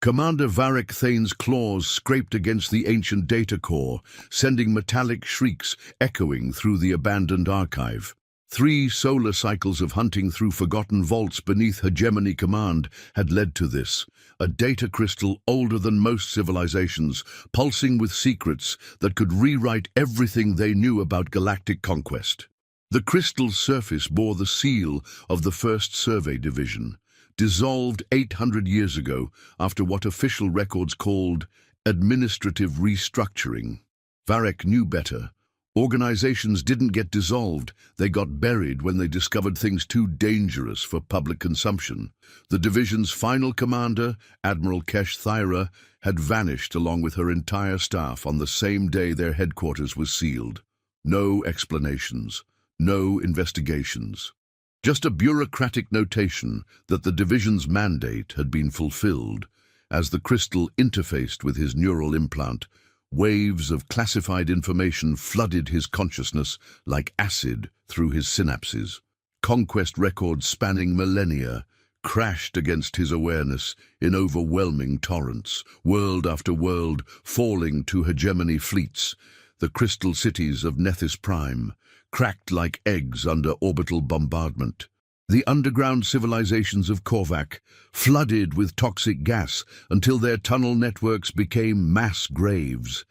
Commander Varric Thane's claws scraped against the ancient data core, sending metallic shrieks echoing through the abandoned archive. 3 solar cycles of hunting through forgotten vaults beneath Hegemony Command had led to this, a data crystal older than most civilizations, pulsing with secrets that could rewrite everything they knew about galactic conquest. The crystal's surface bore the seal of the First Survey Division, dissolved 800 years ago after what official records called administrative restructuring. Varric knew better. Organizations didn't get dissolved, they got buried when they discovered things too dangerous for public consumption. The division's final commander, Admiral Kesh Thyra, had vanished along with her entire staff on the same day their headquarters was sealed. No explanations, no investigations. Just a bureaucratic notation that the division's mandate had been fulfilled. As the crystal interfaced with his neural implant, waves of classified information flooded his consciousness like acid through his synapses. Conquest records spanning millennia crashed against his awareness in overwhelming torrents, world after world falling to hegemony fleets. The crystal cities of Nethys Prime cracked like eggs under orbital bombardment. The underground civilizations of Korvac flooded with toxic gas until their tunnel networks became mass graves.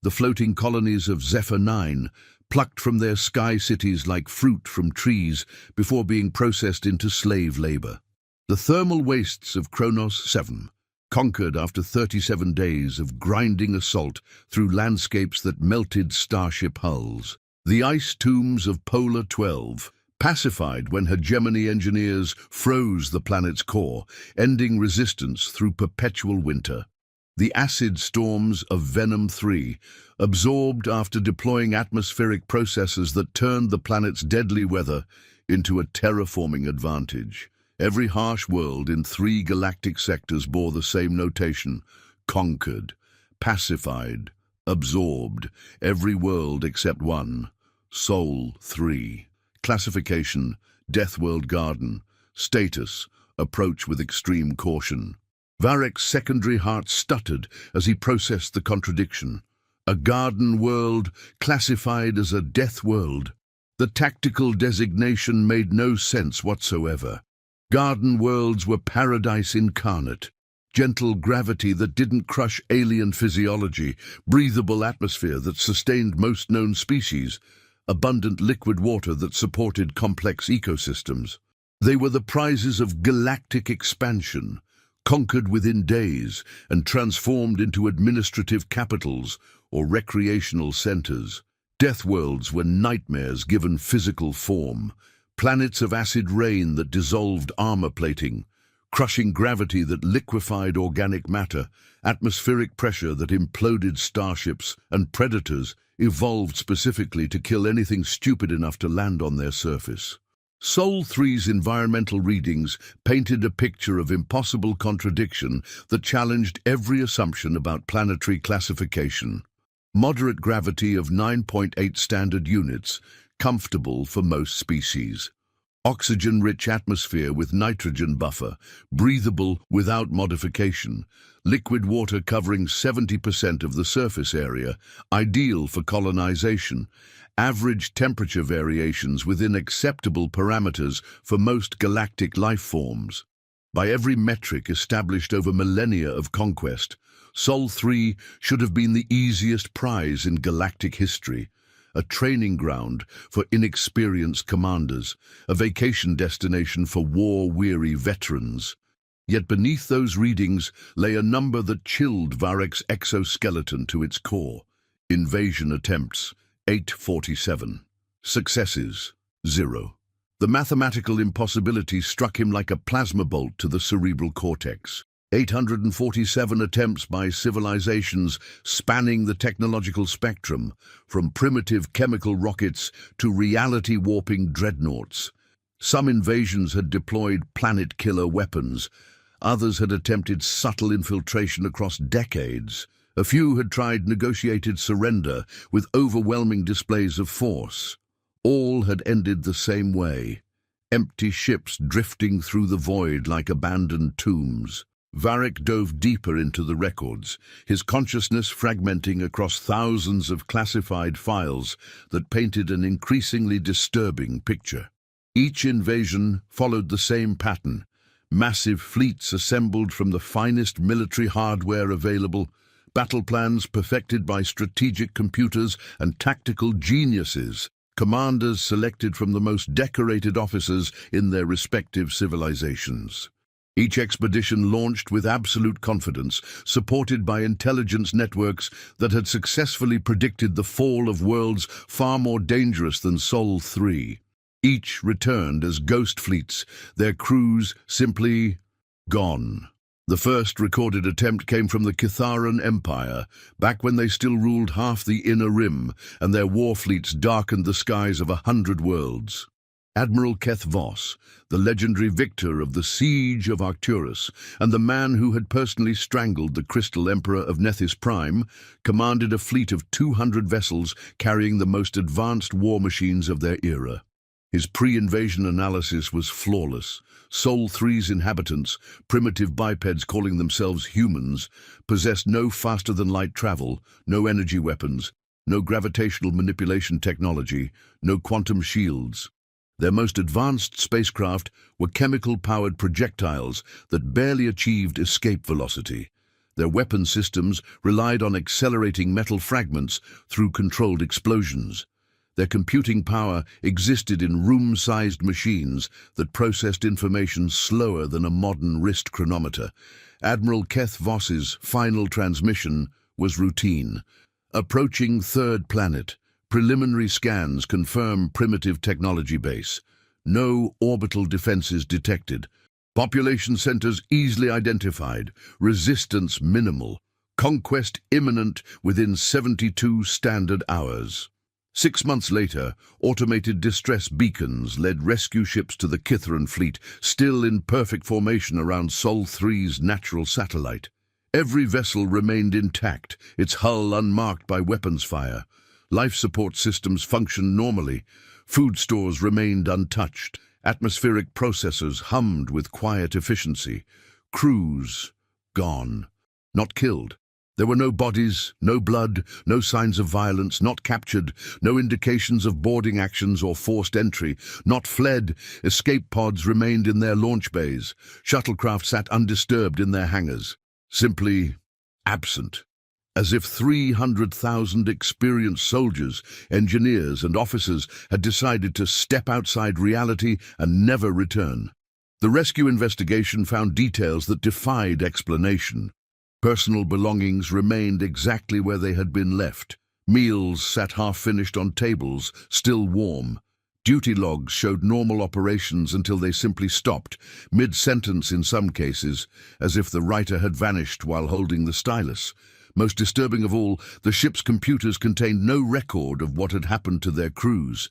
The floating colonies of Zephyr 9 plucked from their sky cities like fruit from trees before being processed into slave labor. The thermal wastes of Kronos 7 conquered after 37 days of grinding assault through landscapes that melted starship hulls. The ice tombs of Polar 12 pacified when hegemony engineers froze the planet's core, ending resistance through perpetual winter. The acid storms of Venom 3 absorbed after deploying atmospheric processes that turned the planet's deadly weather into a terraforming advantage. Every harsh world in 3 galactic sectors bore the same notation: conquered, pacified, absorbed. Every world except one. Sol 3. Classification: Death World Garden. Status: Approach with extreme caution. Varric's secondary heart stuttered as he processed the contradiction. A garden world classified as a death world. The tactical designation made no sense whatsoever. Garden worlds were paradise incarnate. Gentle gravity that didn't crush alien physiology, breathable atmosphere that sustained most known species, abundant liquid water that supported complex ecosystems. They were the prizes of galactic expansion, conquered within days and transformed into administrative capitals or recreational centers. Death worlds were nightmares given physical form, planets of acid rain that dissolved armor plating, crushing gravity that liquefied organic matter, atmospheric pressure that imploded starships, and predators evolved specifically to kill anything stupid enough to land on their surface. Sol 3's environmental readings painted a picture of impossible contradiction that challenged every assumption about planetary classification. Moderate gravity of 9.8 standard units, comfortable for most species. Oxygen-rich atmosphere with nitrogen buffer, breathable without modification. Liquid water covering 70% of the surface area, ideal for colonization. Average temperature variations within acceptable parameters for most galactic life forms. By every metric established over millennia of conquest, Sol 3 should have been the easiest prize in galactic history. A training ground for inexperienced commanders, a vacation destination for war-weary veterans. Yet beneath those readings lay a number that chilled Varric's exoskeleton to its core. Invasion attempts, 847. Successes, 0. The mathematical impossibility struck him like a plasma bolt to the cerebral cortex. 847 attempts by civilizations spanning the technological spectrum, from primitive chemical rockets to reality-warping dreadnoughts. Some invasions had deployed planet-killer weapons. Others had attempted subtle infiltration across decades. A few had tried negotiated surrender with overwhelming displays of force. All had ended the same way: empty ships drifting through the void like abandoned tombs. Varric dove deeper into the records, his consciousness fragmenting across thousands of classified files that painted an increasingly disturbing picture. Each invasion followed the same pattern: massive fleets assembled from the finest military hardware available, battle plans perfected by strategic computers and tactical geniuses, commanders selected from the most decorated officers in their respective civilizations. Each expedition launched with absolute confidence, supported by intelligence networks that had successfully predicted the fall of worlds far more dangerous than Sol 3. Each returned as ghost fleets, their crews simply gone. The first recorded attempt came from the Kitharan Empire, back when they still ruled half the Inner Rim, and their war fleets darkened the skies of 100 worlds. Admiral Keth Voss, the legendary victor of the Siege of Arcturus, and the man who had personally strangled the Crystal Emperor of Nethys Prime, commanded a fleet of 200 vessels carrying the most advanced war machines of their era. His pre-invasion analysis was flawless. Sol 3's inhabitants, primitive bipeds calling themselves humans, possessed no faster-than-light travel, no energy weapons, no gravitational manipulation technology, no quantum shields. Their most advanced spacecraft were chemical-powered projectiles that barely achieved escape velocity. Their weapon systems relied on accelerating metal fragments through controlled explosions. Their computing power existed in room-sized machines that processed information slower than a modern wrist chronometer. Admiral Keth Voss's final transmission was routine. Approaching third planet. Preliminary scans confirm primitive technology base. No orbital defenses detected. Population centers easily identified. Resistance minimal. Conquest imminent within 72 standard hours. 6 months later, automated distress beacons led rescue ships to the Kitharan fleet, still in perfect formation around Sol 3's natural satellite. Every vessel remained intact, its hull unmarked by weapons fire. Life support systems functioned normally. Food stores remained untouched. Atmospheric processors hummed with quiet efficiency. Crews gone. Not killed. There were no bodies, no blood, no signs of violence, not captured, no indications of boarding actions or forced entry, not fled. Escape pods remained in their launch bays. Shuttlecraft sat undisturbed in their hangars, simply absent. As if 300,000 experienced soldiers, engineers, and officers had decided to step outside reality and never return. The rescue investigation found details that defied explanation. Personal belongings remained exactly where they had been left. Meals sat half-finished on tables, still warm. Duty logs showed normal operations until they simply stopped, mid-sentence in some cases, as if the writer had vanished while holding the stylus. Most disturbing of all, the ship's computers contained no record of what had happened to their crews.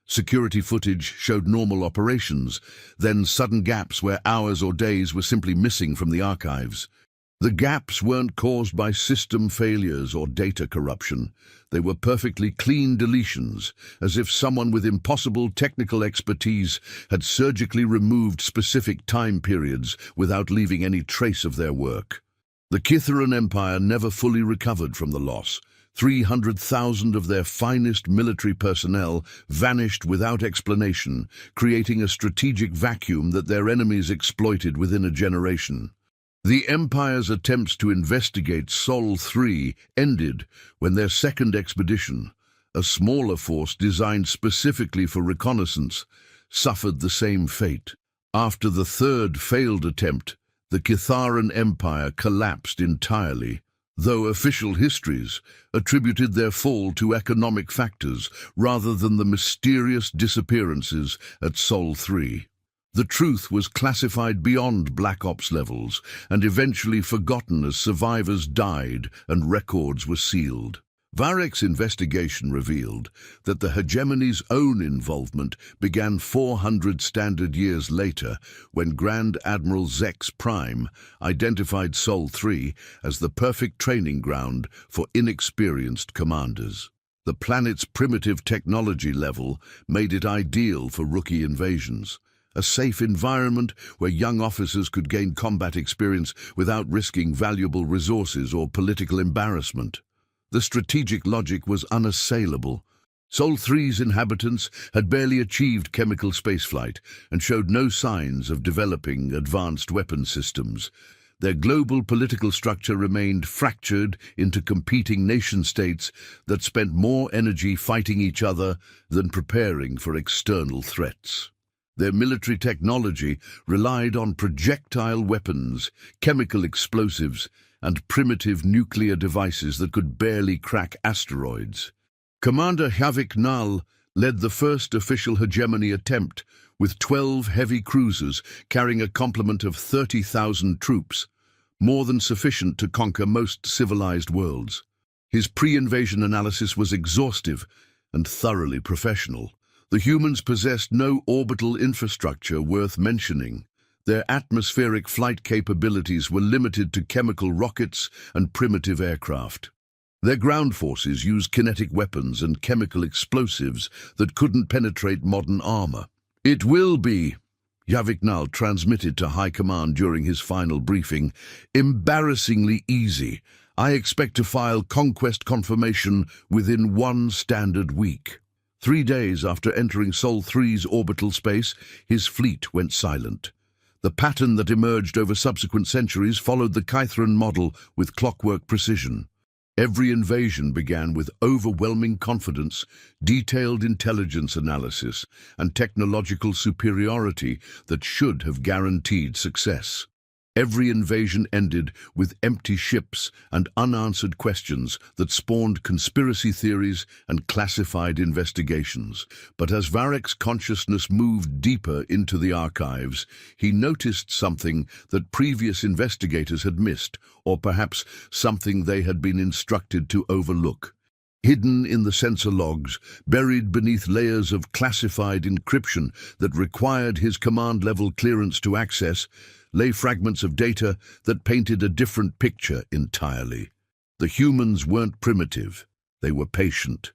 Security footage showed normal operations, then sudden gaps where hours or days were simply missing from the archives. The gaps weren't caused by system failures or data corruption. They were perfectly clean deletions, as if someone with impossible technical expertise had surgically removed specific time periods without leaving any trace of their work. The Kitharan Empire never fully recovered from the loss. 300,000 of their finest military personnel vanished without explanation, creating a strategic vacuum that their enemies exploited within a generation. The Empire's attempts to investigate Sol 3 ended when their second expedition, a smaller force designed specifically for reconnaissance, suffered the same fate. After the third failed attempt, the Kitharan Empire collapsed entirely, though official histories attributed their fall to economic factors rather than the mysterious disappearances at Sol 3. The truth was classified beyond Black Ops levels and eventually forgotten as survivors died and records were sealed. Varric's investigation revealed that the hegemony's own involvement began 400 standard years later when Grand Admiral Zex Prime identified Sol 3 as the perfect training ground for inexperienced commanders. The planet's primitive technology level made it ideal for rookie invasions. a safe environment where young officers could gain combat experience without risking valuable resources or political embarrassment. The strategic logic was unassailable. Sol 3's inhabitants had barely achieved chemical spaceflight and showed no signs of developing advanced weapon systems. Their global political structure remained fractured into competing nation-states that spent more energy fighting each other than preparing for external threats. Their military technology relied on projectile weapons, chemical explosives, and primitive nuclear devices that could barely crack asteroids. Commander HFY Menschheit led the first official hegemony attempt, with 12 heavy cruisers carrying a complement of 30,000 troops, more than sufficient to conquer most civilized worlds. His pre-invasion analysis was exhaustive and thoroughly professional. The humans possessed no orbital infrastructure worth mentioning. Their atmospheric flight capabilities were limited to chemical rockets and primitive aircraft. Their ground forces used kinetic weapons and chemical explosives that couldn't penetrate modern armor. "It will be," HFY Menschheit transmitted to High Command during his final briefing, "embarrassingly easy. I expect to file conquest confirmation within one standard week." 3 days after entering Sol 3's orbital space, his fleet went silent. The pattern that emerged over subsequent centuries followed the Kythron model with clockwork precision. Every invasion began with overwhelming confidence, detailed intelligence analysis, and technological superiority that should have guaranteed success. Every invasion ended with empty ships and unanswered questions that spawned conspiracy theories and classified investigations. But as Varek's consciousness moved deeper into the archives, he noticed something that previous investigators had missed, or perhaps something they had been instructed to overlook. Hidden in the sensor logs, buried beneath layers of classified encryption that required his command-level clearance to access, lay fragments of data that painted a different picture entirely. The humans weren't primitive, they were patient.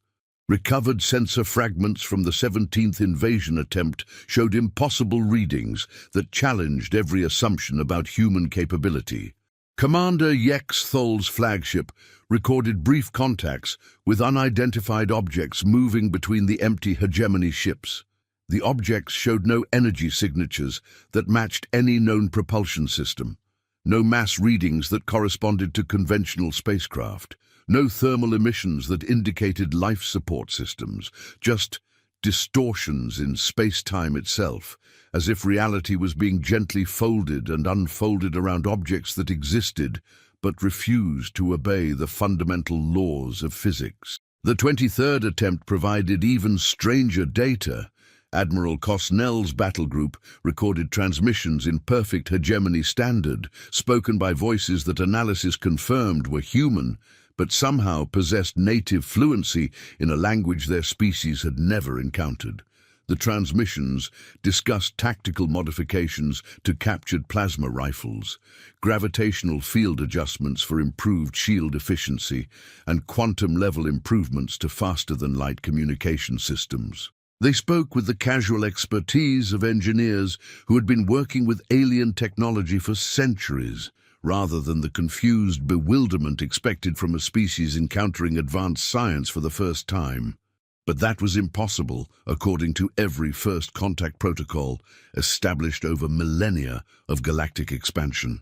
Recovered sensor fragments from the 17th invasion attempt showed impossible readings that challenged every assumption about human capability. Commander Yex Thol's flagship recorded brief contacts with unidentified objects moving between the empty hegemony ships. The objects showed no energy signatures that matched any known propulsion system, no mass readings that corresponded to conventional spacecraft, no thermal emissions that indicated life support systems, just distortions in space-time itself, as if reality was being gently folded and unfolded around objects that existed but refused to obey the fundamental laws of physics. The 23rd attempt provided even stranger data. Admiral Cosnell's battle group recorded transmissions in perfect hegemony standard, spoken by voices that analysis confirmed were human, but somehow possessed native fluency in a language their species had never encountered. The transmissions discussed tactical modifications to captured plasma rifles, gravitational field adjustments for improved shield efficiency, and quantum-level improvements to faster-than-light communication systems. They spoke with the casual expertise of engineers who had been working with alien technology for centuries, rather than the confused bewilderment expected from a species encountering advanced science for the first time. But that was impossible, according to every first contact protocol established over millennia of galactic expansion.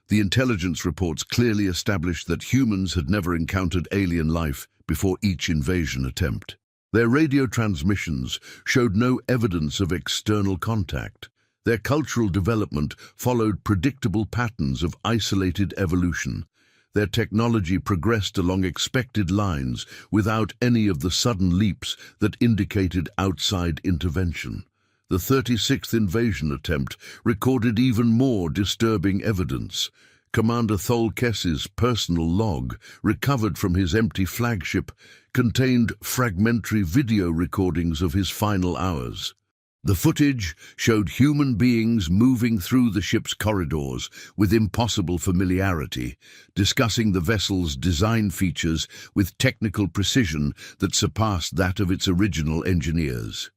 The intelligence reports clearly established that humans had never encountered alien life before each invasion attempt. Their radio transmissions showed no evidence of external contact. Their cultural development followed predictable patterns of isolated evolution. Their technology progressed along expected lines without any of the sudden leaps that indicated outside intervention. The 36th invasion attempt recorded even more disturbing evidence. Commander Thol Kess's personal log, recovered from his empty flagship, contained fragmentary video recordings of his final hours. The footage showed human beings moving through the ship's corridors with impossible familiarity, discussing the vessel's design features with technical precision that surpassed that of its original engineers.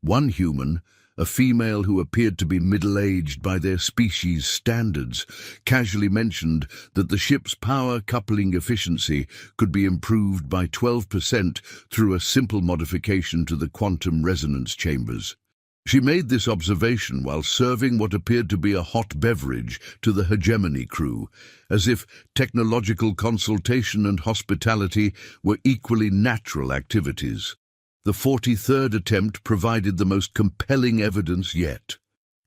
One human, A female who appeared to be middle-aged by their species standards casually mentioned that the ship's power coupling efficiency could be improved by 12% through a simple modification to the quantum resonance chambers. She made this observation while serving what appeared to be a hot beverage to the hegemony crew, as if technological consultation and hospitality were equally natural activities. The 43rd attempt provided the most compelling evidence yet.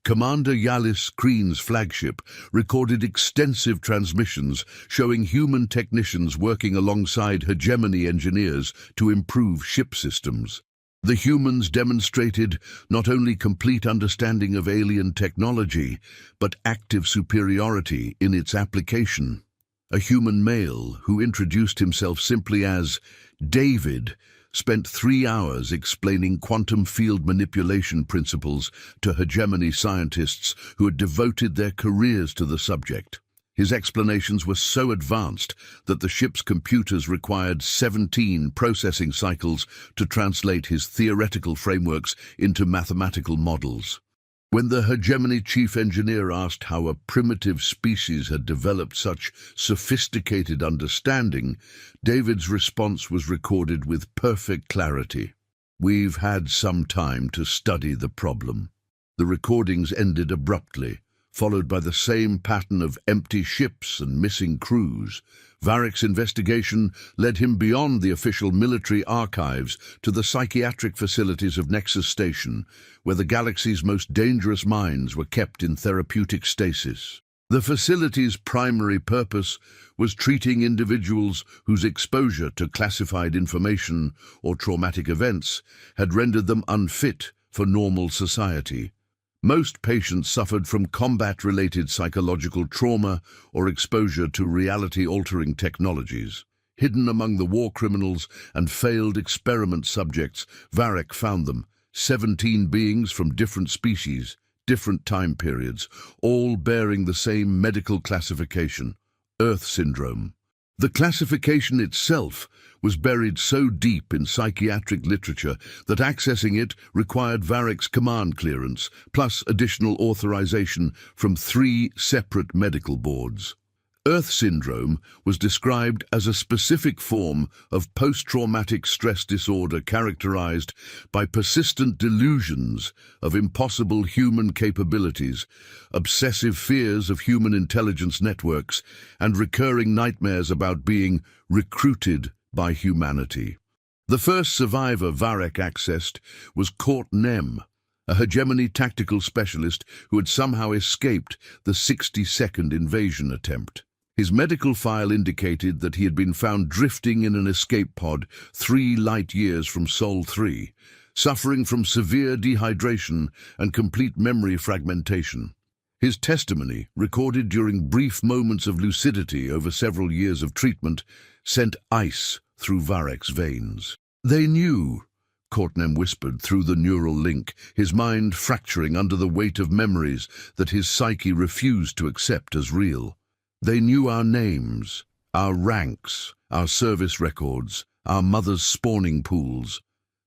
Commander Yalis Kreen's flagship recorded extensive transmissions showing human technicians working alongside hegemony engineers to improve ship systems. The humans demonstrated not only complete understanding of alien technology, but active superiority in its application. A human male who introduced himself simply as David spent 3 hours explaining quantum field manipulation principles to hegemony scientists who had devoted their careers to the subject. His explanations were so advanced that the ship's computers required 17 processing cycles to translate his theoretical frameworks into mathematical models. When the hegemony chief engineer asked how a primitive species had developed such sophisticated understanding, David's response was recorded with perfect clarity. "We've had some time to study the problem." The recordings ended abruptly, followed by the same pattern of empty ships and missing crews. Varek's investigation led him beyond the official military archives to the psychiatric facilities of Nexus Station, where the galaxy's most dangerous minds were kept in therapeutic stasis. The facility's primary purpose was treating individuals whose exposure to classified information or traumatic events had rendered them unfit for normal society. Most patients suffered from combat-related psychological trauma or exposure to reality-altering technologies. Hidden among the war criminals and failed experiment subjects, Varek found them, 17 beings from different species, different time periods, all bearing the same medical classification, Earth syndrome. The classification itself was buried so deep in psychiatric literature that accessing it required Varek's command clearance, plus additional authorization from 3 separate medical boards. Earth syndrome was described as a specific form of post-traumatic stress disorder characterized by persistent delusions of impossible human capabilities, obsessive fears of human intelligence networks, and recurring nightmares about being recruited by humanity. The first survivor Varek accessed was Court Nem, a hegemony tactical specialist who had somehow escaped the 60-second invasion attempt. His medical file indicated that he had been found drifting in an escape pod 3 light years from Sol 3, suffering from severe dehydration and complete memory fragmentation. His testimony, recorded during brief moments of lucidity over several years of treatment, sent ice through Varek's veins. "They knew," Courtnam whispered through the neural link, his mind fracturing under the weight of memories that his psyche refused to accept as real. "They knew our names, our ranks, our service records, our mother's spawning pools.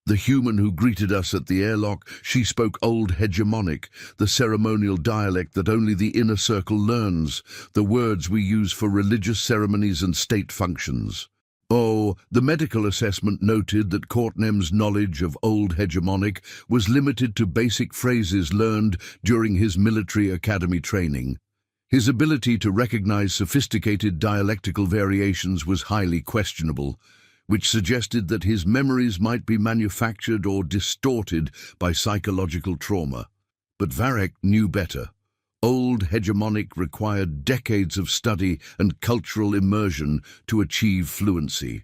The human who greeted us at the airlock, she spoke Old Hegemonic, the ceremonial dialect that only the inner circle learns, the words we use for religious ceremonies and state functions." Oh, the medical assessment noted that Courtnem's knowledge of Old Hegemonic was limited to basic phrases learned during his military academy training. His ability to recognize sophisticated dialectical variations was highly questionable, which suggested that his memories might be manufactured or distorted by psychological trauma. But Varek knew better. Old Hegemonic required decades of study and cultural immersion to achieve fluency.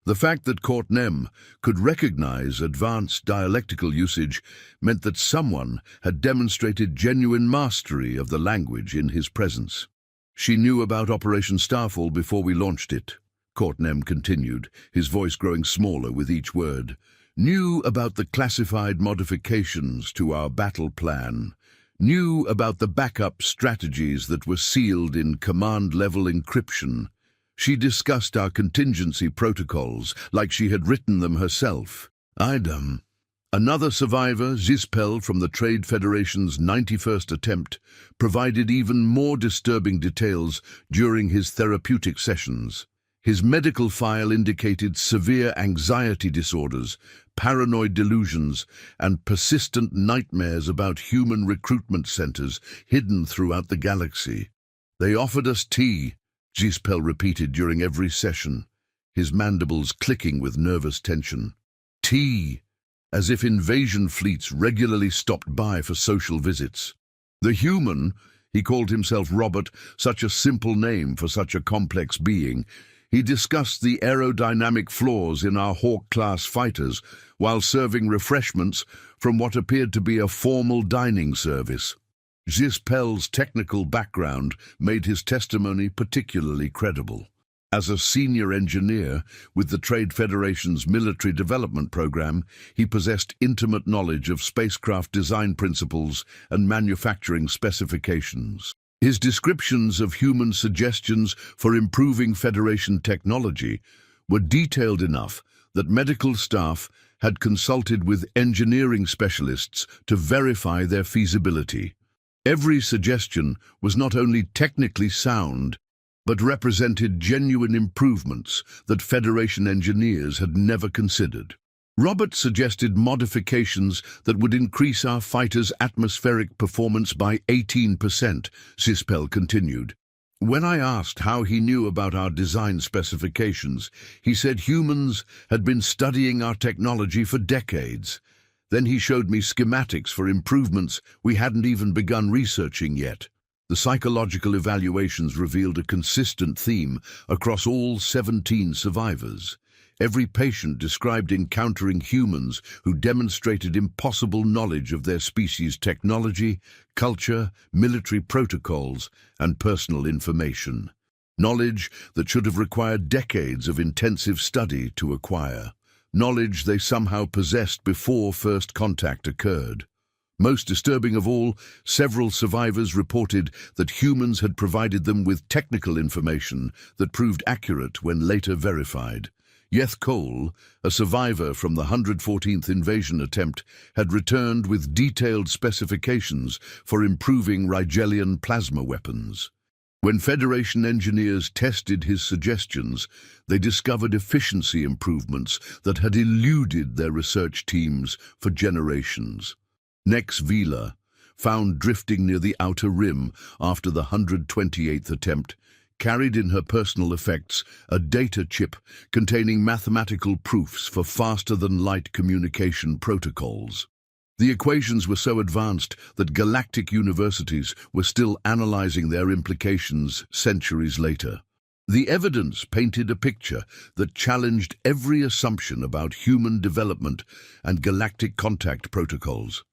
The fact that Courtnem could recognize advanced dialectical usage meant that someone had demonstrated genuine mastery of the language in his presence. "She knew about Operation Starfall before we launched it," Courtnem continued, his voice growing smaller with each word. "Knew about the classified modifications to our battle plan. Knew about the backup strategies that were sealed in command-level encryption. She discussed our contingency protocols like she had written them herself. Another survivor, Zispel from the Trade Federation's 91st attempt, provided even more disturbing details during his therapeutic sessions. His medical file indicated severe anxiety disorders, paranoid delusions, and persistent nightmares about human recruitment centers hidden throughout the galaxy. "They offered us tea," Zispel repeated during every session, his mandibles clicking with nervous tension. Tea, as if invasion fleets regularly stopped by for social visits. The human, he called himself Robert, such a simple name for such a complex being. He discussed the aerodynamic flaws in our Hawk-class fighters while serving refreshments from what appeared to be a formal dining service. Zispel's technical background made his testimony particularly credible. As a senior engineer with the Trade Federation's military development program, he possessed intimate knowledge of spacecraft design principles and manufacturing specifications. His descriptions of human suggestions for improving Federation technology were detailed enough that medical staff had consulted with engineering specialists to verify their feasibility. Every suggestion was not only technically sound, but represented genuine improvements that Federation engineers had never considered. Robert suggested modifications that would increase our fighters' atmospheric performance by 18%, Zispel continued. When I asked how he knew about our design specifications, he said humans had been studying our technology for decades. Then he showed me schematics for improvements we hadn't even begun researching yet. The psychological evaluations revealed a consistent theme across all 17 survivors. Every patient described encountering humans who demonstrated impossible knowledge of their species' technology, culture, military protocols, and personal information. Knowledge that should have required decades of intensive study to acquire. Knowledge they somehow possessed before first contact occurred. Most disturbing of all, several survivors reported that humans had provided them with technical information that proved accurate when later verified. Yeth Cole, a survivor from the 114th invasion attempt, had returned with detailed specifications for improving Rigelian plasma weapons. When Federation engineers tested his suggestions, they discovered efficiency improvements that had eluded their research teams for generations. Nex Vila, found drifting near the outer rim after the 128th attempt, carried in her personal effects a data chip containing mathematical proofs for faster-than-light communication protocols. The equations were so advanced that galactic universities were still analyzing their implications centuries later. The evidence painted a picture that challenged every assumption about human development and galactic contact protocols.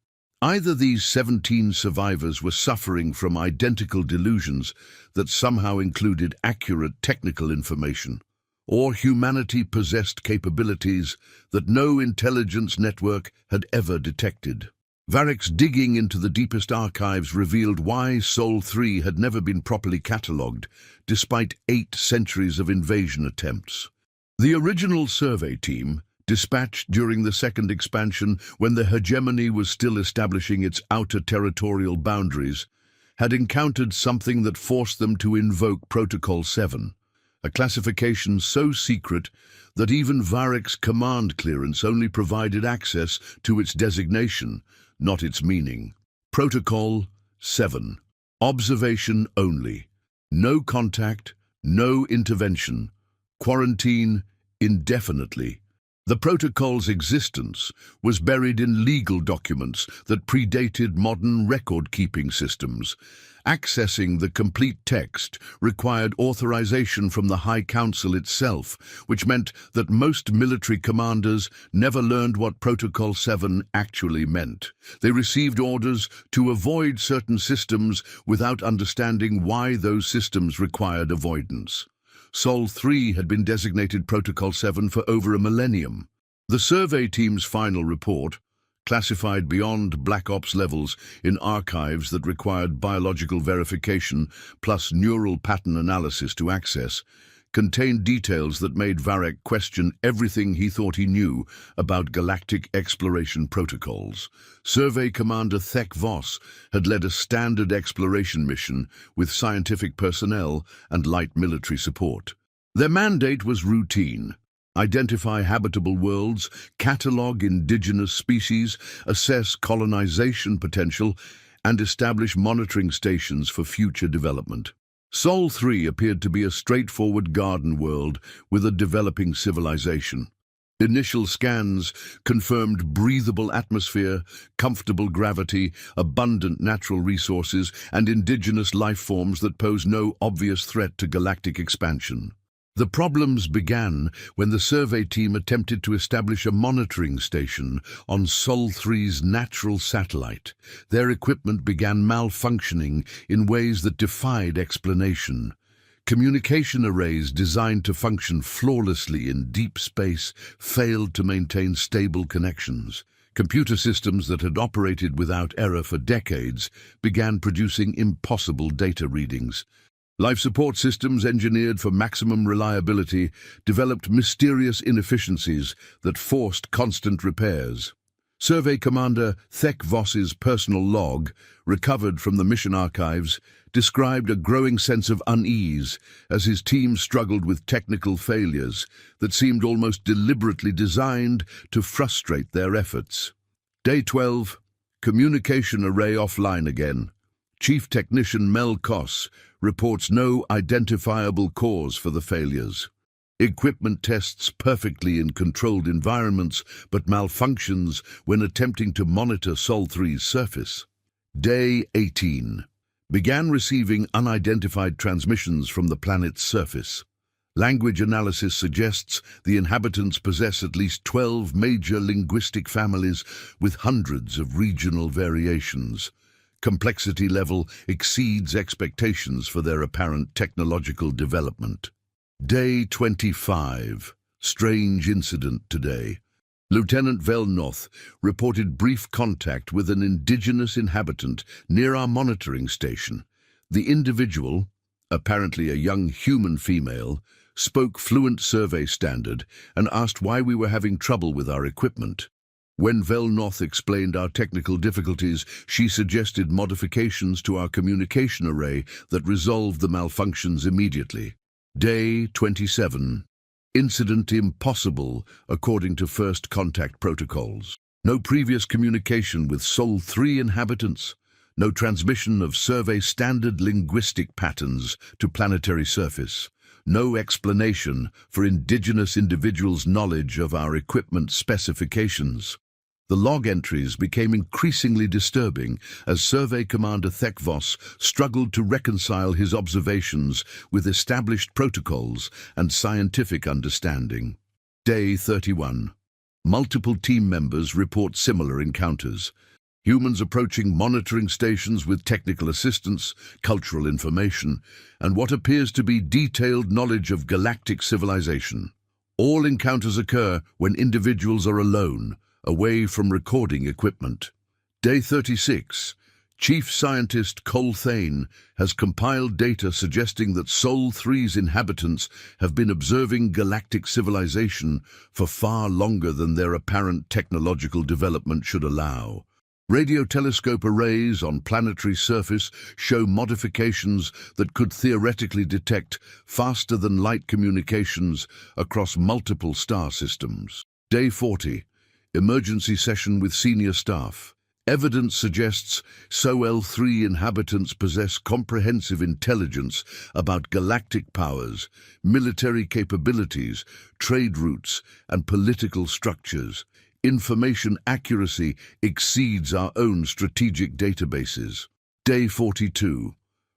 Either these 17 survivors were suffering from identical delusions that somehow included accurate technical information, or humanity possessed capabilities that no intelligence network had ever detected. Varick's digging into the deepest archives revealed why Sol 3 had never been properly catalogued, despite 8 centuries of invasion attempts. The original survey team, dispatched during the second expansion when the hegemony was still establishing its outer territorial boundaries, had encountered something that forced them to invoke Protocol 7, a classification so secret that even Varick's command clearance only provided access to its designation, not its meaning. Protocol 7. Observation only. No contact, no intervention. Quarantine indefinitely. The protocol's existence was buried in legal documents that predated modern record-keeping systems. Accessing the complete text required authorization from the High Council itself, which meant that most military commanders never learned what Protocol 7 actually meant. They received orders to avoid certain systems without understanding why those systems required avoidance. Sol 3 had been designated Protocol 7 for over a millennium. The survey team's final report, classified beyond Black Ops levels in archives that required biological verification plus neural pattern analysis to access, contained details that made Varek question everything he thought he knew about galactic exploration protocols. Survey Commander Thek Voss had led a standard exploration mission with scientific personnel and light military support. Their mandate was routine: identify habitable worlds, catalog indigenous species, assess colonization potential, and establish monitoring stations for future development. Sol 3 appeared to be a straightforward garden world with a developing civilization. Initial scans confirmed breathable atmosphere, comfortable gravity, abundant natural resources, and indigenous life forms that pose no obvious threat to galactic expansion. The problems began when the survey team attempted to establish a monitoring station on Sol 3's natural satellite. Their equipment began malfunctioning in ways that defied explanation. Communication arrays designed to function flawlessly in deep space failed to maintain stable connections. Computer systems that had operated without error for decades began producing impossible data readings. Life support systems engineered for maximum reliability developed mysterious inefficiencies that forced constant repairs. Survey Commander Thek Voss's personal log, recovered from the mission archives, described a growing sense of unease as his team struggled with technical failures that seemed almost deliberately designed to frustrate their efforts. Day 12, communication array offline again. Chief Technician Mel Koss reports no identifiable cause for the failures. Equipment tests perfectly in controlled environments, but malfunctions when attempting to monitor Sol 3's surface. Day 18. Began receiving unidentified transmissions from the planet's surface. Language analysis suggests the inhabitants possess at least 12 major linguistic families with hundreds of regional variations. Complexity level exceeds expectations for their apparent technological development. Day 25. Strange incident today. Lieutenant Velnoth reported brief contact with an indigenous inhabitant near our monitoring station. The individual, apparently a young human female, spoke fluent survey standard and asked why we were having trouble with our equipment. When Velnoth explained our technical difficulties, she suggested modifications to our communication array that resolved the malfunctions immediately. Day 27. Incident impossible according to first contact protocols. No previous communication with Sol 3 inhabitants. No transmission of survey standard linguistic patterns to planetary surface. No explanation for indigenous individuals' knowledge of our equipment specifications. The log entries became increasingly disturbing as Survey Commander Thek Voss struggled to reconcile his observations with established protocols and scientific understanding. Day 31. Multiple team members report similar encounters. Humans approaching monitoring stations with technical assistance, cultural information, and what appears to be detailed knowledge of galactic civilization. All encounters occur when individuals are alone, away from recording equipment. Day 36. Chief Scientist Cole Thane has compiled data suggesting that Sol 3's inhabitants have been observing galactic civilization for far longer than their apparent technological development should allow. Radio telescope arrays on planetary surface show modifications that could theoretically detect faster-than-light communications across multiple star systems. Day 40. Emergency session with senior staff. Evidence suggests Sol 3 inhabitants possess comprehensive intelligence about galactic powers, military capabilities, trade routes, and political structures. Information accuracy exceeds our own strategic databases. Day 42.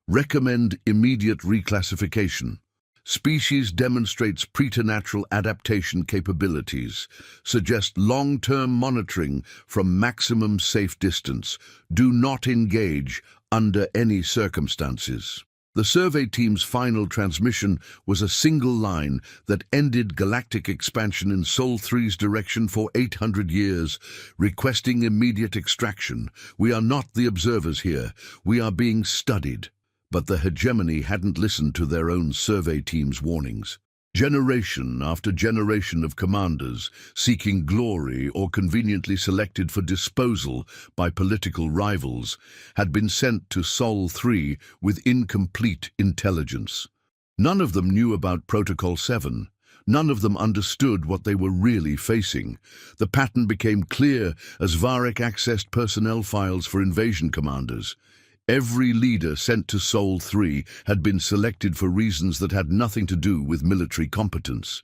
Recommend immediate reclassification. Species demonstrates preternatural adaptation capabilities. Suggest long-term monitoring from maximum safe distance. Do not engage under any circumstances. The survey team's final transmission was a single line that ended galactic expansion in Sol 3's direction for 800 years, requesting immediate extraction. We are not the observers here. We are being studied. But the hegemony hadn't listened to their own survey team's warnings. Generation after generation of commanders, seeking glory or conveniently selected for disposal by political rivals, had been sent to Sol 3 with incomplete intelligence. None of them knew about Protocol 7. None of them understood what they were really facing. The pattern became clear as Varek accessed personnel files for invasion commanders. Every leader sent to Sol 3 had been selected for reasons that had nothing to do with military competence.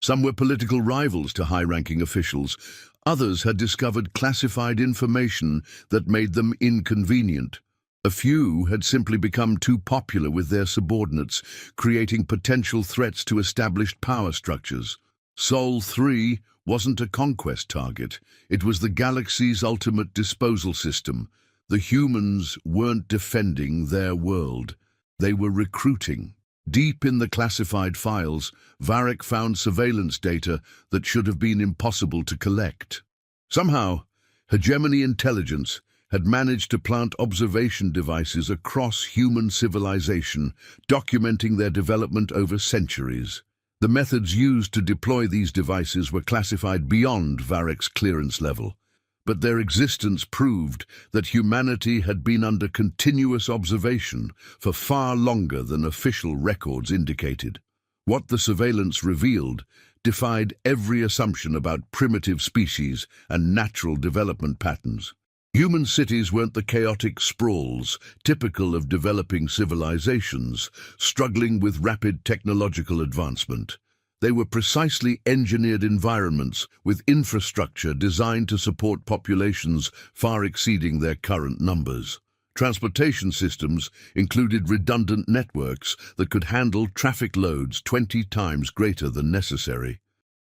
Some were political rivals to high-ranking officials. Others had discovered classified information that made them inconvenient. A few had simply become too popular with their subordinates, creating potential threats to established power structures. Sol 3 wasn't a conquest target. It was the galaxy's ultimate disposal system. The humans weren't defending their world. They were recruiting. Deep in the classified files, Varek found surveillance data that should have been impossible to collect. Somehow, hegemony intelligence had managed to plant observation devices across human civilization, documenting their development over centuries. The methods used to deploy these devices were classified beyond Varek's clearance level. But their existence proved that humanity had been under continuous observation for far longer than official records indicated. What the surveillance revealed defied every assumption about primitive species and natural development patterns. Human cities weren't the chaotic sprawls typical of developing civilizations, struggling with rapid technological advancement. They were precisely engineered environments with infrastructure designed to support populations far exceeding their current numbers. Transportation systems included redundant networks that could handle traffic loads 20 times greater than necessary.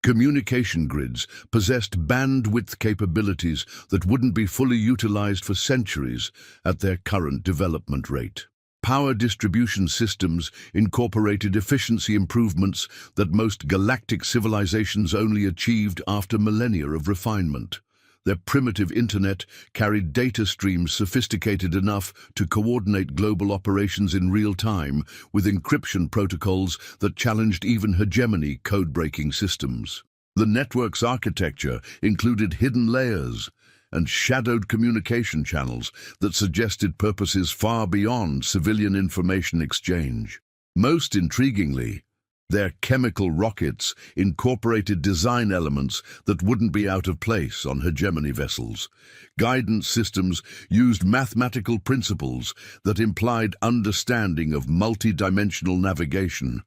Communication grids possessed bandwidth capabilities that wouldn't be fully utilized for centuries at their current development rate. Power distribution systems incorporated efficiency improvements that most galactic civilizations only achieved after millennia of refinement. Their primitive internet carried data streams sophisticated enough to coordinate global operations in real time with encryption protocols that challenged even hegemony code-breaking systems. The network's architecture included hidden layers and shadowed communication channels that suggested purposes far beyond civilian information exchange. Most intriguingly, their chemical rockets incorporated design elements that wouldn't be out of place on hegemony vessels. Guidance systems used mathematical principles that implied understanding of multi-dimensional navigation.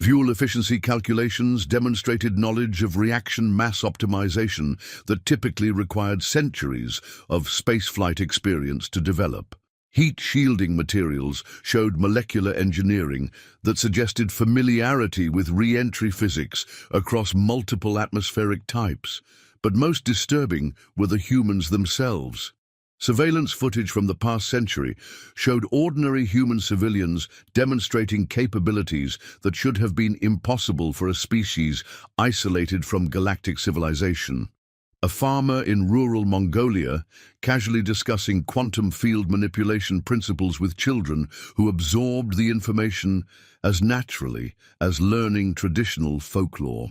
Fuel efficiency calculations demonstrated knowledge of reaction mass optimization that typically required centuries of spaceflight experience to develop. Heat shielding materials showed molecular engineering that suggested familiarity with re-entry physics across multiple atmospheric types. But most disturbing were the humans themselves. Surveillance footage from the past century showed ordinary human civilians demonstrating capabilities that should have been impossible for a species isolated from galactic civilization. A farmer in rural Mongolia casually discussing quantum field manipulation principles with children who absorbed the information as naturally as learning traditional folklore.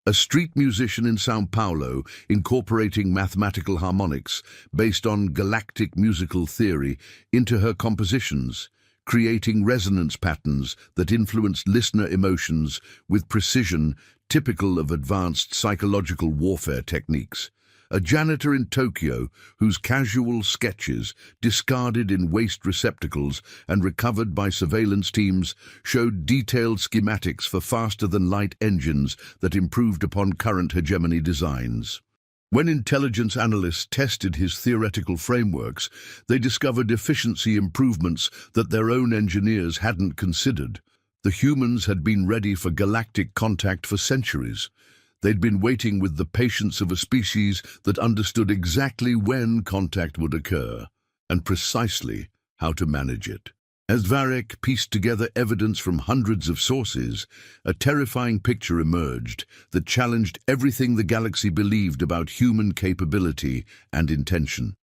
A street musician in São Paulo incorporating mathematical harmonics based on galactic musical theory into her compositions, creating resonance patterns that influenced listener emotions with precision typical of advanced psychological warfare techniques. A janitor in Tokyo whose casual sketches, discarded in waste receptacles and recovered by surveillance teams, showed detailed schematics for faster-than-light engines that improved upon current hegemony designs. When intelligence analysts tested his theoretical frameworks, they discovered efficiency improvements that their own engineers hadn't considered. The humans had been ready for galactic contact for centuries. They'd been waiting with the patience of a species that understood exactly when contact would occur, and precisely how to manage it. As Varek pieced together evidence from hundreds of sources, a terrifying picture emerged that challenged everything the galaxy believed about human capability and intention.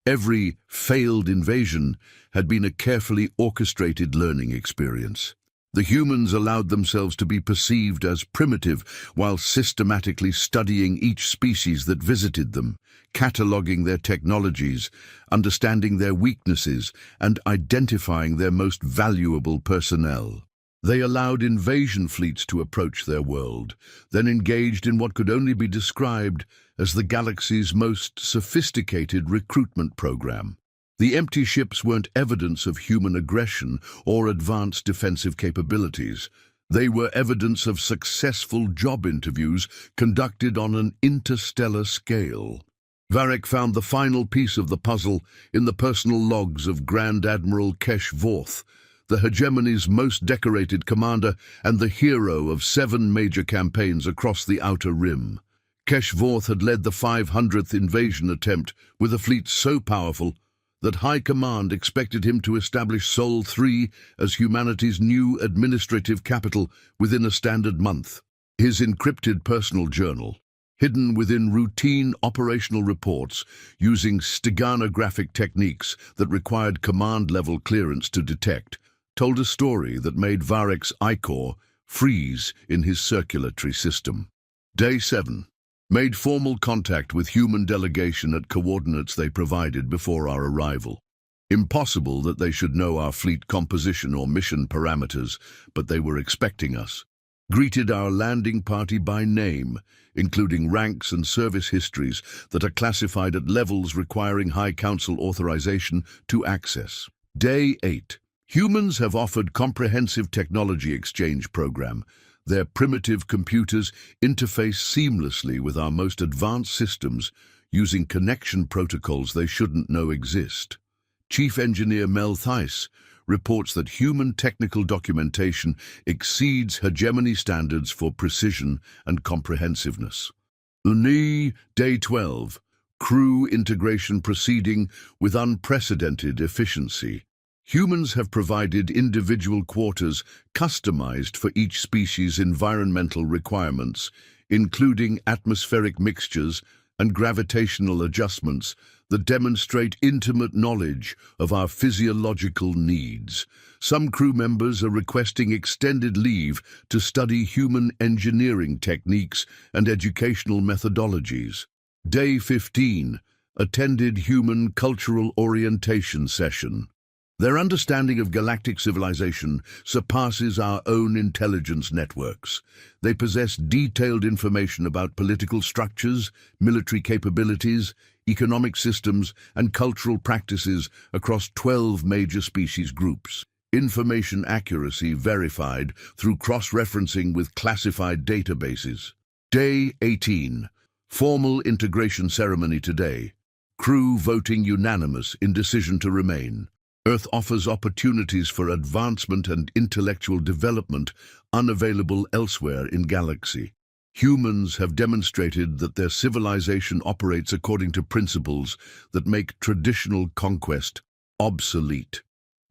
Every failed invasion had been a carefully orchestrated learning experience. The humans allowed themselves to be perceived as primitive while systematically studying each species that visited them, cataloging their technologies, understanding their weaknesses, and identifying their most valuable personnel. They allowed invasion fleets to approach their world, then engaged in what could only be described as the galaxy's most sophisticated recruitment program. The empty ships weren't evidence of human aggression or advanced defensive capabilities. They were evidence of successful job interviews conducted on an interstellar scale. Varric found the final piece of the puzzle in the personal logs of Grand Admiral Kesh Vorth, the hegemony's most decorated commander and the hero of 7 major campaigns across the Outer Rim. Kesh Vorth had led the 500th invasion attempt with a fleet so powerful that High Command expected him to establish Sol 3 as humanity's new administrative capital within a standard month. His encrypted personal journal, hidden within routine operational reports using steganographic techniques that required command-level clearance to detect, told a story that made Varric's ichor freeze in his circulatory system. Day 7. Made formal contact with human delegation at coordinates they provided before our arrival. Impossible that they should know our fleet composition or mission parameters, but they were expecting us. Greeted our landing party by name, including ranks and service histories that are classified at levels requiring High Council authorization to access. Day 8. Humans have offered comprehensive technology exchange program. Their primitive computers interface seamlessly with our most advanced systems using connection protocols they shouldn't know exist. Chief Engineer Mel Theiss reports that human technical documentation exceeds hegemony standards for precision and comprehensiveness. Uni, Day 12. Crew integration proceeding with unprecedented efficiency. Humans have provided individual quarters customized for each species' environmental requirements, including atmospheric mixtures and gravitational adjustments that demonstrate intimate knowledge of our physiological needs. Some crew members are requesting extended leave to study human engineering techniques and educational methodologies. Day 15. Attended Human Cultural Orientation Session. Their understanding of galactic civilization surpasses our own intelligence networks. They possess detailed information about political structures, military capabilities, economic systems, and cultural practices across 12 major species groups. Information accuracy verified through cross-referencing with classified databases. Day 18. Formal integration ceremony today. Crew voting unanimous in decision to remain. Earth offers opportunities for advancement and intellectual development unavailable elsewhere in galaxy. Humans have demonstrated that their civilization operates according to principles that make traditional conquest obsolete.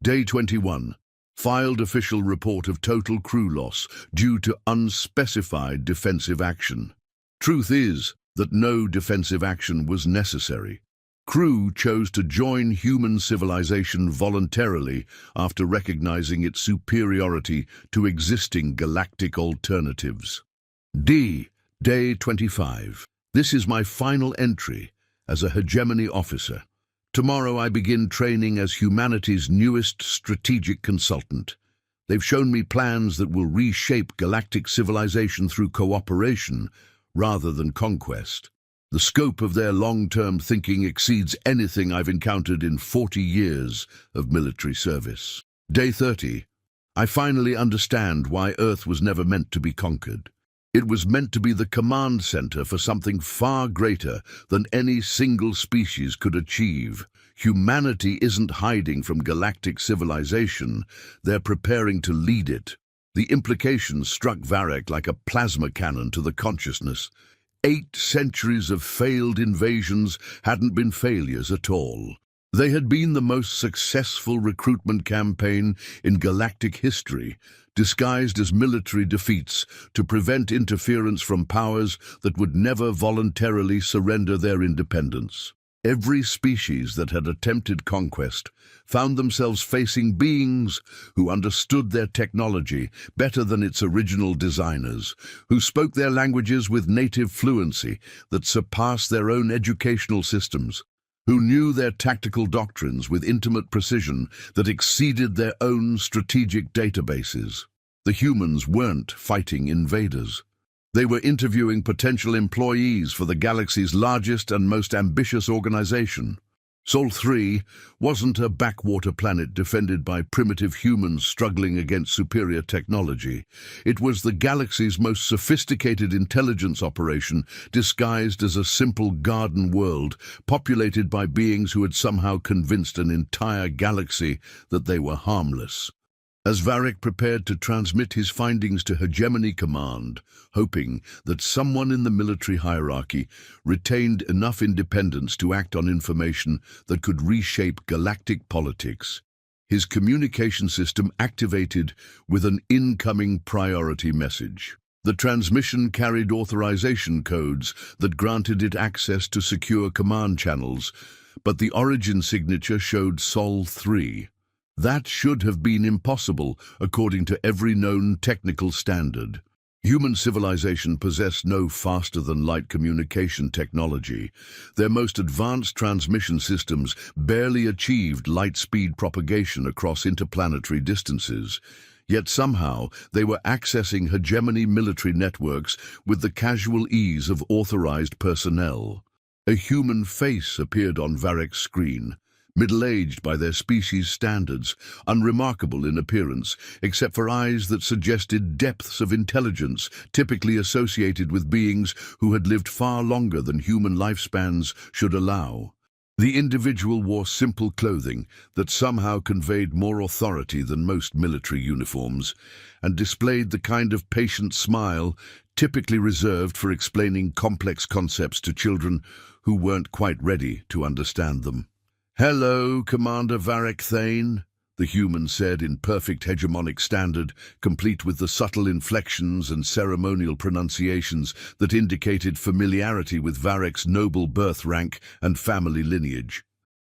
Day 21. Filed official report of total crew loss due to unspecified defensive action. Truth is that no defensive action was necessary. Crew chose to join human civilization voluntarily after recognizing its superiority to existing galactic alternatives. Day 25. This is my final entry as a hegemony officer. Tomorrow I begin training as humanity's newest strategic consultant. They've shown me plans that will reshape galactic civilization through cooperation rather than conquest. The scope of their long-term thinking exceeds anything I've encountered in 40 years of military service. Day 30. I finally understand why Earth was never meant to be conquered. It was meant to be the command center for something far greater than any single species could achieve. Humanity isn't hiding from galactic civilization, they're preparing to lead it. The implications struck Varric like a plasma cannon to the consciousness. 8 centuries of failed invasions hadn't been failures at all. They had been the most successful recruitment campaign in galactic history, disguised as military defeats to prevent interference from powers that would never voluntarily surrender their independence. Every species that had attempted conquest found themselves facing beings who understood their technology better than its original designers, who spoke their languages with native fluency that surpassed their own educational systems, who knew their tactical doctrines with intimate precision that exceeded their own strategic databases. The humans weren't fighting invaders. They were interviewing potential employees for the galaxy's largest and most ambitious organization. Sol 3 wasn't a backwater planet defended by primitive humans struggling against superior technology. It was the galaxy's most sophisticated intelligence operation disguised as a simple garden world populated by beings who had somehow convinced an entire galaxy that they were harmless. As Varric prepared to transmit his findings to Hegemony Command, hoping that someone in the military hierarchy retained enough independence to act on information that could reshape galactic politics, his communication system activated with an incoming priority message. The transmission carried authorization codes that granted it access to secure command channels, but the origin signature showed Sol 3. That should have been impossible, according to every known technical standard. Human civilization possessed no faster-than-light communication technology. Their most advanced transmission systems barely achieved light-speed propagation across interplanetary distances. Yet somehow they were accessing hegemony military networks with the casual ease of authorized personnel. A human face appeared on Varric's screen. Middle-aged by their species' standards, unremarkable in appearance, except for eyes that suggested depths of intelligence typically associated with beings who had lived far longer than human lifespans should allow. The individual wore simple clothing that somehow conveyed more authority than most military uniforms, and displayed the kind of patient smile typically reserved for explaining complex concepts to children who weren't quite ready to understand them. "Hello, Commander Varric Thane," the human said in perfect hegemonic standard, complete with the subtle inflections and ceremonial pronunciations that indicated familiarity with Varric's noble birth rank and family lineage.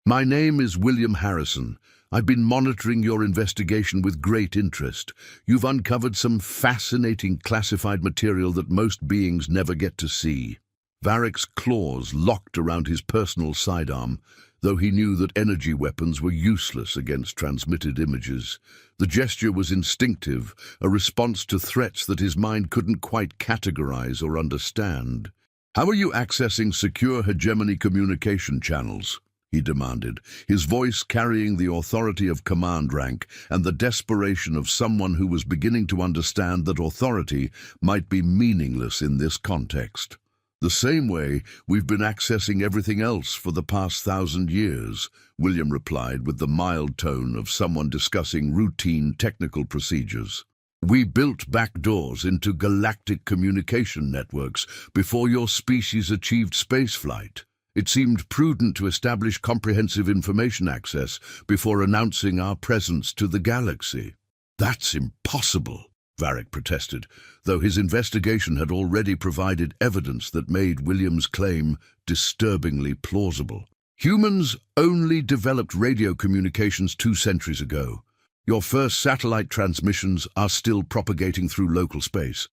"My name is William Harrison. I've been monitoring your investigation with great interest. You've uncovered some fascinating classified material that most beings never get to see." Varric's claws locked around his personal sidearm, though he knew that energy weapons were useless against transmitted images. The gesture was instinctive, a response to threats that his mind couldn't quite categorize or understand. "How are you accessing secure hegemony communication channels?" he demanded, his voice carrying the authority of command rank and the desperation of someone who was beginning to understand that authority might be meaningless in this context. "The same way we've been accessing everything else for the past 1,000 years, William replied with the mild tone of someone discussing routine technical procedures. "We built backdoors into galactic communication networks before your species achieved spaceflight. It seemed prudent to establish comprehensive information access before announcing our presence to the galaxy." "That's impossible," Varric protested, though his investigation had already provided evidence that made William's claim disturbingly plausible. "Humans only developed radio communications 2 centuries ago. Your first satellite transmissions are still propagating through local space."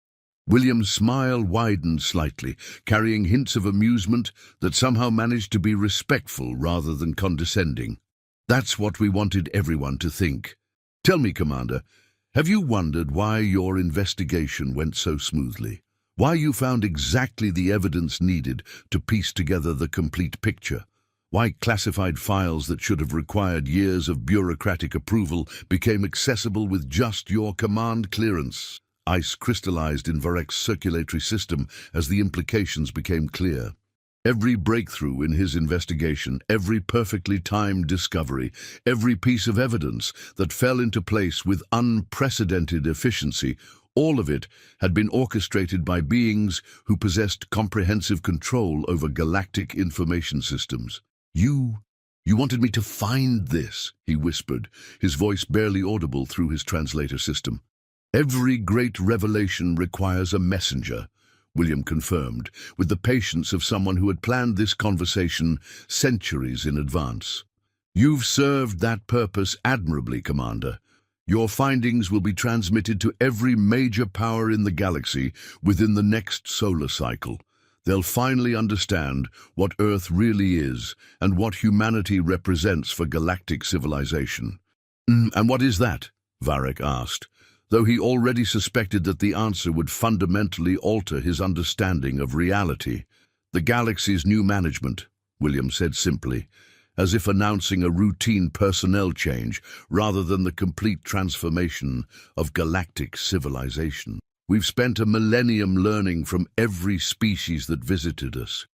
William's smile widened slightly, carrying hints of amusement that somehow managed to be respectful rather than condescending. "That's what we wanted everyone to think. Tell me, Commander, have you wondered why your investigation went so smoothly? Why you found exactly the evidence needed to piece together the complete picture? Why classified files that should have required years of bureaucratic approval became accessible with just your command clearance?" Ice crystallized in Varric's circulatory system as the implications became clear. Every breakthrough in his investigation, every perfectly timed discovery, every piece of evidence that fell into place with unprecedented efficiency, all of it had been orchestrated by beings who possessed comprehensive control over galactic information systems. You wanted me to find this," he whispered, his voice barely audible through his translator system. "Every great revelation requires a messenger. William confirmed, with the patience of someone who had planned this conversation centuries in advance. You've served that purpose admirably, Commander. Your findings will be transmitted to every major power in the galaxy within the next solar cycle. They'll finally understand what Earth really is and what humanity represents for galactic civilization. And what is that? Varric asked, though he already suspected that the answer would fundamentally alter his understanding of reality. The galaxy's new management, William said simply, as if announcing a routine personnel change rather than the complete transformation of galactic civilization. We've spent a millennium learning from every species that visited us.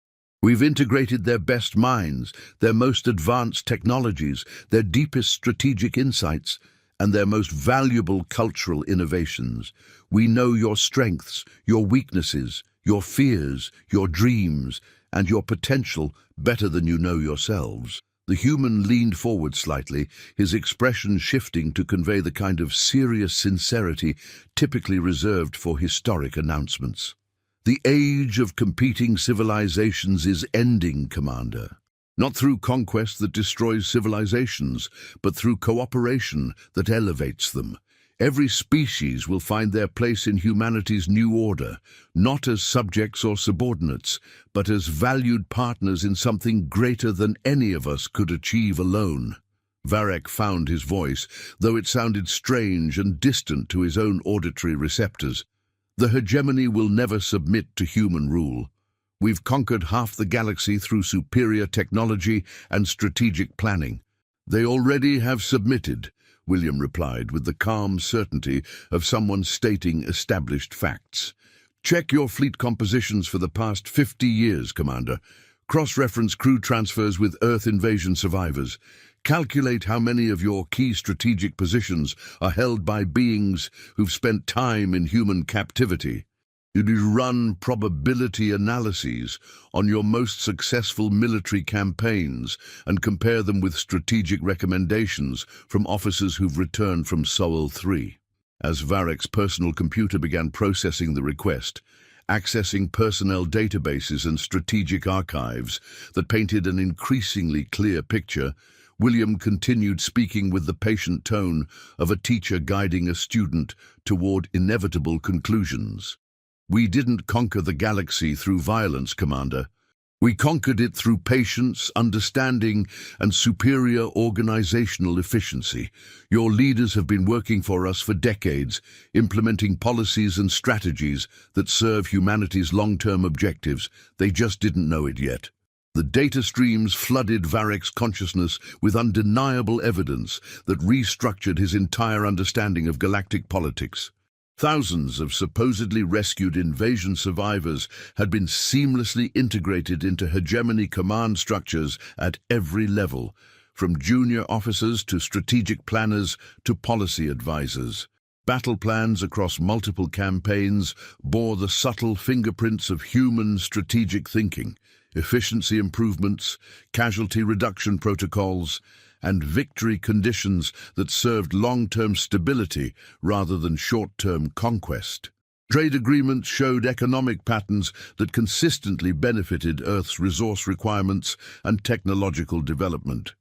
We've integrated their best minds, their most advanced technologies, their deepest strategic insights, and their most valuable cultural innovations. We know your strengths, your weaknesses, your fears, your dreams, and your potential better than you know yourselves. The human leaned forward slightly, his expression shifting to convey the kind of serious sincerity typically reserved for historic announcements. The age of competing civilizations is ending, Commander. Not through conquest that destroys civilizations, but through cooperation that elevates them. Every species will find their place in humanity's new order, not as subjects or subordinates, but as valued partners in something greater than any of us could achieve alone. Varric found his voice, though it sounded strange and distant to his own auditory receptors. The hegemony will never submit to human rule. We've conquered half the galaxy through superior technology and strategic planning. They already have submitted, William replied with the calm certainty of someone stating established facts. Check your fleet compositions for the past 50 years, Commander. Cross-reference crew transfers with Earth invasion survivors. Calculate how many of your key strategic positions are held by beings who've spent time in human captivity. You run probability analyses on your most successful military campaigns and compare them with strategic recommendations from officers who've returned from Sol 3. As Varric's personal computer began processing the request, accessing personnel databases and strategic archives that painted an increasingly clear picture, William continued speaking with the patient tone of a teacher guiding a student toward inevitable conclusions. We didn't conquer the galaxy through violence, Commander. We conquered it through patience, understanding, and superior organizational efficiency. Your leaders have been working for us for decades, implementing policies and strategies that serve humanity's long-term objectives. They just didn't know it yet. The data streams flooded Varric's consciousness with undeniable evidence that restructured his entire understanding of galactic politics. Thousands of supposedly rescued invasion survivors had been seamlessly integrated into hegemony command structures at every level, from junior officers to strategic planners to policy advisors. Battle plans across multiple campaigns bore the subtle fingerprints of human strategic thinking, efficiency improvements, casualty reduction protocols, and victory conditions that served long-term stability rather than short-term conquest. Trade agreements showed economic patterns that consistently benefited Earth's resource requirements and technological development.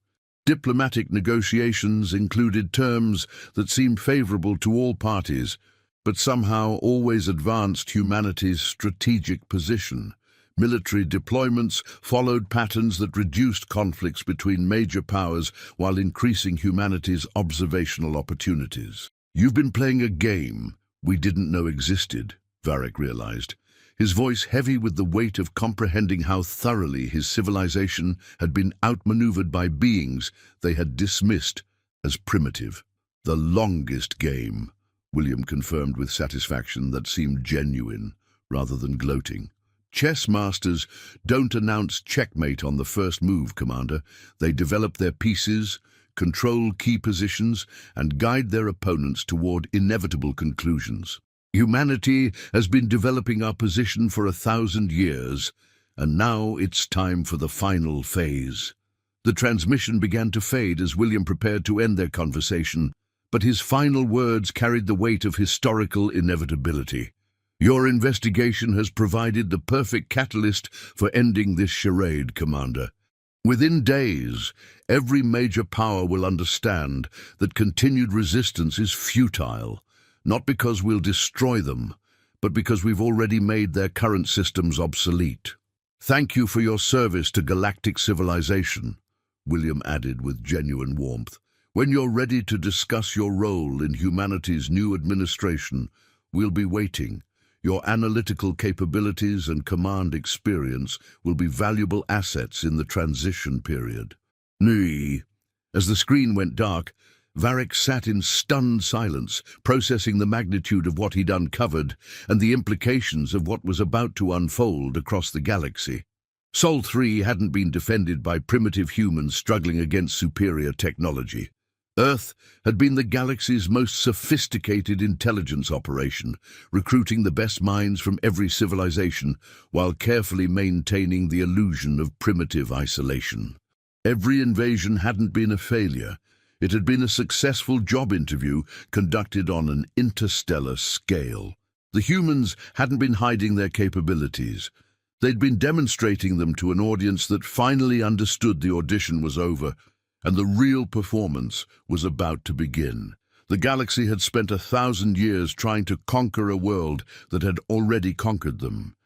Diplomatic negotiations included terms that seemed favorable to all parties, but somehow always advanced humanity's strategic position. Military deployments followed patterns that reduced conflicts between major powers while increasing humanity's observational opportunities. You've been playing a game we didn't know existed, Varric realized, his voice heavy with the weight of comprehending how thoroughly his civilization had been outmaneuvered by beings they had dismissed as primitive. The longest game, William confirmed with satisfaction that seemed genuine rather than gloating. Chess masters don't announce checkmate on the first move, Commander. They develop their pieces, control key positions, and guide their opponents toward inevitable conclusions. Humanity has been developing our position for 1,000 years, and now it's time for the final phase. The transmission began to fade as William prepared to end their conversation, but his final words carried the weight of historical inevitability. Your investigation has provided the perfect catalyst for ending this charade, Commander. Within days, every major power will understand that continued resistance is futile, not because we'll destroy them, but because we've already made their current systems obsolete. Thank you for your service to galactic civilization, William added with genuine warmth. When you're ready to discuss your role in humanity's new administration, we'll be waiting. Your analytical capabilities and command experience will be valuable assets in the transition period. As the screen went dark, Varric sat in stunned silence, processing the magnitude of what he'd uncovered and the implications of what was about to unfold across the galaxy. Sol 3 hadn't been defended by primitive humans struggling against superior technology. Earth had been the galaxy's most sophisticated intelligence operation, recruiting the best minds from every civilization while carefully maintaining the illusion of primitive isolation. Every invasion hadn't been a failure. It had been a successful job interview conducted on an interstellar scale. The humans hadn't been hiding their capabilities. They'd been demonstrating them to an audience that finally understood the audition was over and the real performance was about to begin. The galaxy had spent 1,000 years trying to conquer a world that had already conquered them.